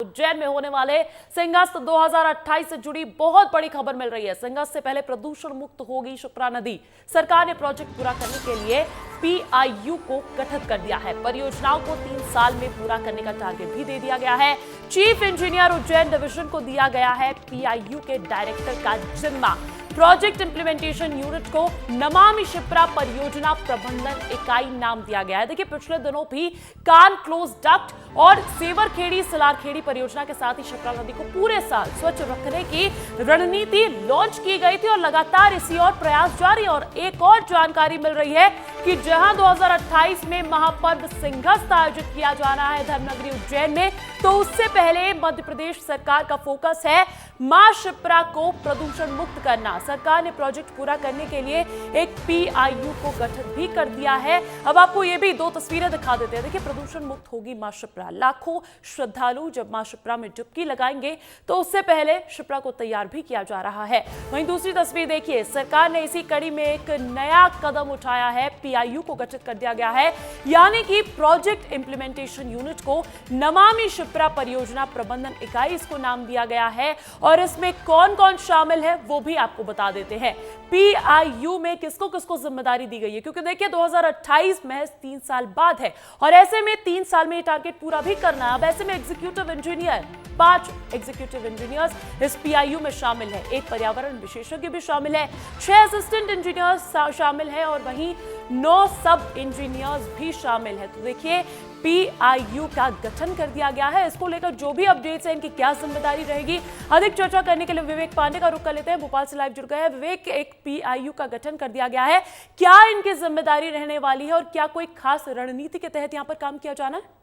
उज्जैन में होने वाले सिंहस्थ 2028 से जुड़ी बहुत बड़ी खबर मिल रही है। सिंहस्थ से पहले प्रदूषण मुक्त होगी शिप्रा नदी। सरकार ने प्रोजेक्ट पूरा करने के लिए पीआईयू को गठित कर दिया है। परियोजनाओं को 3 साल में पूरा करने का टारगेट भी दे दिया गया है। चीफ इंजीनियर उज्जैन डिवीजन को दिया गया है पीआईयू के डायरेक्टर का जिम्मा। प्रोजेक्ट इंप्लीमेंटेशन यूनिट को नमामि शिप्रा परियोजना प्रबंधन इकाई नाम दिया गया है। देखिए, पिछले दिनों भी कान क्लोज डक्ट और सेवरखेड़ी सिलारखेड़ी परियोजना के साथ ही शिप्रा नदी को पूरे साल स्वच्छ रखने की रणनीति लॉन्च की गई थी और लगातार इसी और प्रयास जारी। और एक और जानकारी मिल रही है कि जहां 2028 में महापर्व सिंहस्थ आयोजित किया जाना है धर्मनगरी उज्जैन में, तो उससे पहले मध्य प्रदेश सरकार का फोकस है मां शिप्रा को प्रदूषण मुक्त करना। सरकार ने प्रोजेक्ट पूरा करने के लिए एक पीआईयू को गठित भी कर दिया है। अब आपको ये भी 2 तस्वीरें दिखा देते हैं। देखिए, प्रदूषण मुक्त होगी मां शिप्रा। लाखों श्रद्धालु जब मां शिप्रा में डुबकी लगाएंगे तो उससे पहले शिप्रा को तैयार भी किया जा रहा है। वहीं दूसरी तस्वीर देखिए, सरकार ने इसी कड़ी में एक नया कदम उठाया है। पीआईयू को गठित कर दिया गया है, यानी कि प्रोजेक्ट इंप्लीमेंटेशन यूनिट को नमामि शिप्रा परियोजना प्रबंधन इकाई इसको नाम दिया गया है। और इसमें कौन कौन शामिल है वो भी आपको बता देते हैं। पीआईयू में किसको किसको जिम्मेदारी दी गई है, क्योंकि देखिए 2028 महज 3 साल बाद है और ऐसे में 3 साल में ये टारगेट पूरा भी करना है। अब ऐसे में एग्जीक्यूटिव इंजीनियर 5 एग्जीक्यूटिव इंजीनियर्स इस पीआईयू में शामिल है। एक पर्यावरण विशेषज्ञ भी शामिल है, 6 असिस्टेंट इंजीनियर्स शामिल है और वहीं 9 सब इंजीनियर्स भी शामिल है। तो देखिए, पीआईयू का गठन कर दिया गया है। इसको लेकर जो भी अपडेट्स हैं, इनकी क्या जिम्मेदारी रहेगी, अधिक चर्चा करने के लिए विवेक पांडे का रुख कर लेते हैं। भोपाल से लाइव जुड़ गए हैं विवेक। एक पीआईयू का गठन कर दिया गया है, क्या इनकी जिम्मेदारी रहने वाली है और क्या कोई खास रणनीति के तहत यहां पर काम किया जाना है?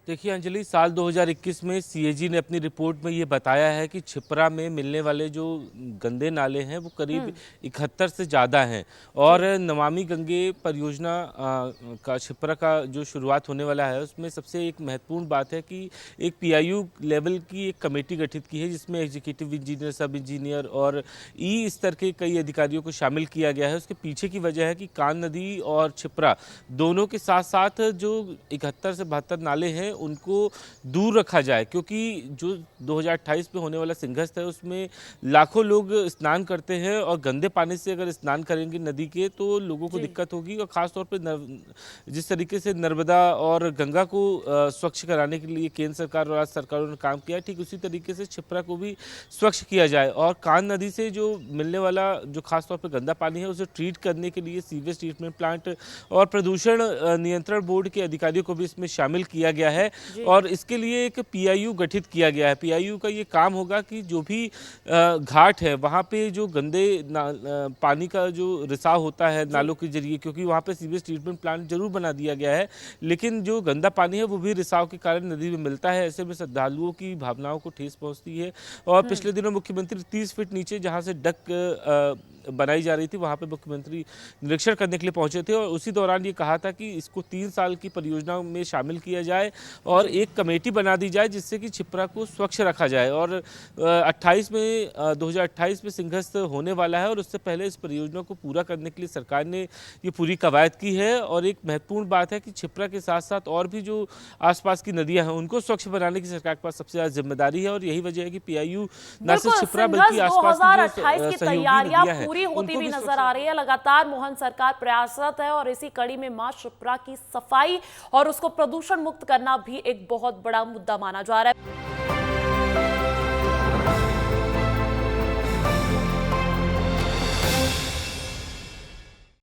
देखिए अंजलि, साल 2021 में सीएजी ने अपनी रिपोर्ट में ये बताया है कि छिपरा में मिलने वाले जो गंदे नाले हैं वो करीब 71 से ज़्यादा हैं और नमामि गंगे परियोजना का छिपरा का जो शुरुआत होने वाला है उसमें सबसे एक महत्वपूर्ण बात है कि एक पीआईयू लेवल की एक कमेटी गठित की है जिसमें एग्जीक्यूटिव इंजीनियर, सब इंजीनियर और ई स्तर के कई अधिकारियों को शामिल किया गया है। उसके पीछे की वजह है कि कान नदी और छिपरा दोनों के साथ साथ जो 71 से 72 नाले हैं उनको दूर रखा जाए, क्योंकि जो 2028 में होने वाला सिंहस्थ है उसमें लाखों लोग स्नान करते हैं और गंदे पानी से अगर स्नान करेंगे नदी के तो लोगों को दिक्कत होगी। और ख़ासतौर पे जिस तरीके से नर्मदा और गंगा को स्वच्छ कराने के लिए केंद्र सरकार और राज्य सरकारों ने काम किया है, ठीक उसी तरीके से छिपरा को भी स्वच्छ किया जाए। और कान नदी से जो मिलने वाला जो खासतौर पर गंदा पानी है उसे ट्रीट करने के लिए सीवेज ट्रीटमेंट प्लांट और प्रदूषण नियंत्रण बोर्ड के अधिकारियों को भी इसमें शामिल किया गया है और इसके लिए एक पीआईयू गठित किया गया है। पीआईयू का ये काम होगा कि जो भी घाट है वहाँ पे जो गंदे पानी का जो रिसाव होता है नालों के जरिए, क्योंकि वहाँ पे सीवेज ट्रीटमेंट प्लांट जरूर बना दिया गया है लेकिन जो गंदा पानी है वो भी रिसाव के कारण नदी में मिलता है। ऐसे में श्रद्धालुओं की भावनाओं को ठेस पहुँचती है। और पिछले दिनों मुख्यमंत्री 30 फीट नीचे जहाँ से डक बनाई जा रही थी वहाँ पे मुख्यमंत्री निरीक्षण करने के लिए पहुंचे थे और उसी दौरान ये कहा था कि इसको 3 साल की परियोजना में शामिल किया जाए और एक कमेटी बना दी जाए जिससे कि छिपरा को स्वच्छ रखा जाए। और 2028 में सिंहस्थ होने वाला है और उससे पहले इस परियोजना को पूरा करने के लिए सरकार ने ये पूरी कवायद की है। और एक महत्वपूर्ण बात है कि छिपरा के साथ साथ और भी जो आसपास की नदियां हैं उनको स्वच्छ बनाने की सरकार के पास सबसे ज्यादा जिम्मेदारी है। और यही वजह है कि पीआईयू न सिर्फ छिपरा बल्कि आसपास की तैयारियां पूरी होती भी नजर आ रही है। लगातार मोहन सरकार प्रयासरत है और इसी कड़ी में मां शिप्रा की सफाई और उसको प्रदूषण मुक्त करना भी एक बहुत बड़ा मुद्दा माना जा रहा है।